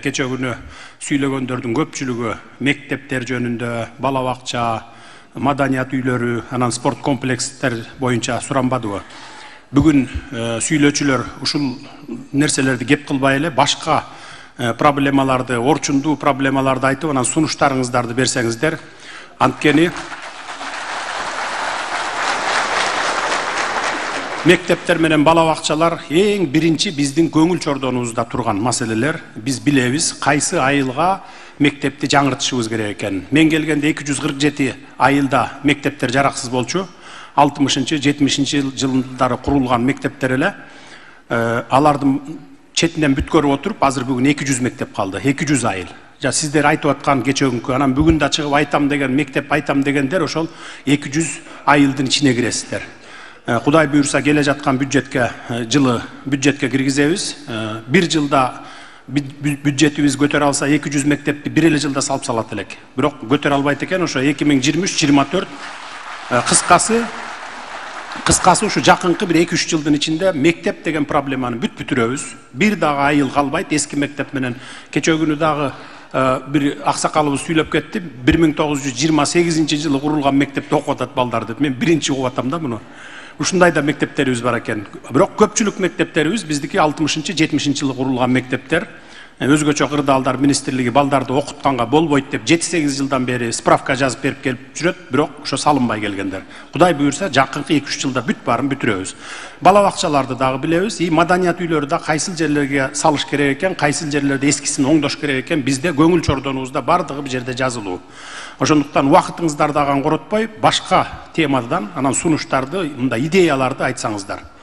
Keçе күнү сүйлөгөндөрдүн көпчүлүгү мектептер жөнүндө, бала бакча, маданият үйлөрү, анан спорт комплекстер боюнча суранбадыбы? Бүгүн сүйлөөчүлөр ушул нерселерди кеп кылбай эле башка проблемаларды, орчундуу проблемаларды айтып, анан сунуштарыңыздарды берсеңиздер. Анткени мектептер менен бала бакчалар эң биринчи биздин көңүл чордонубузда турган маселелер. Биз билебиз кайсы айылга мектепти жаңыртышыбыз керек экен. Мен келгенде 247 айылда мектептер жараксыз болчу. 60-70 жылдары курулган мектептер эле. Алардын четинен бүт көрүп отуруп, азыр бүгүн 200 мектеп калды. 200 айыл. Сиздер айтып аткан кечөгүнкү, анан бүгүн да чыгып айтам деген, мектеп айтам дегендер ошол 200 айылдын ичине киресиздер. Кудай буйрса келе жаткан жылы бюджетке киргизебиз. Бир жылда бюджетибиз көтөрө алса 200 мектепти бир эле жылда салып салат элек. Бирок көтөрө албайт экен, ошо 2023-24 кыскасы ушу жакынкы бир 2-3 жылдын ичинде мектеп деген проблеманы бүт бүтүрөбүз. Бир дагы айыл калбайт. Эски мектеп менен кече күнү дагы bir аксакалыбыз сүйлөп кетти. 1928 жылы курулган мектепте окуп атат балдар деп. Мен биринчи окуп атам да муну. Ушундай да мектептерибиз бар экен. Бирок көпчүлүк мектептерибиз биздики 60-70 жылы курулган мектептер. Өзгөчө кырдаалдар министрлиги балдарды окутканга болбойт деп 7-8 жылдан бери справка жазып берип келип жүрөт, бирок ошо салынбай келгендер. Кудай буйрса жакынкы 2-3 жылда бүт баарын бүтүрөбүз. Бала бакчаларды дагы билебиз. Маданият үйлөрү да кайсыл жерлерге салыш керек экен, кайсыл жерлерде эскисин оңдош керек экен, бизде көңүл чордонубузда бардыгы бир жерде жазылуу. Ошондуктан убакытыңыздарды аган коротпой, башка темадан анан сунуштарды, мындай идеяларды айтсаңыздар.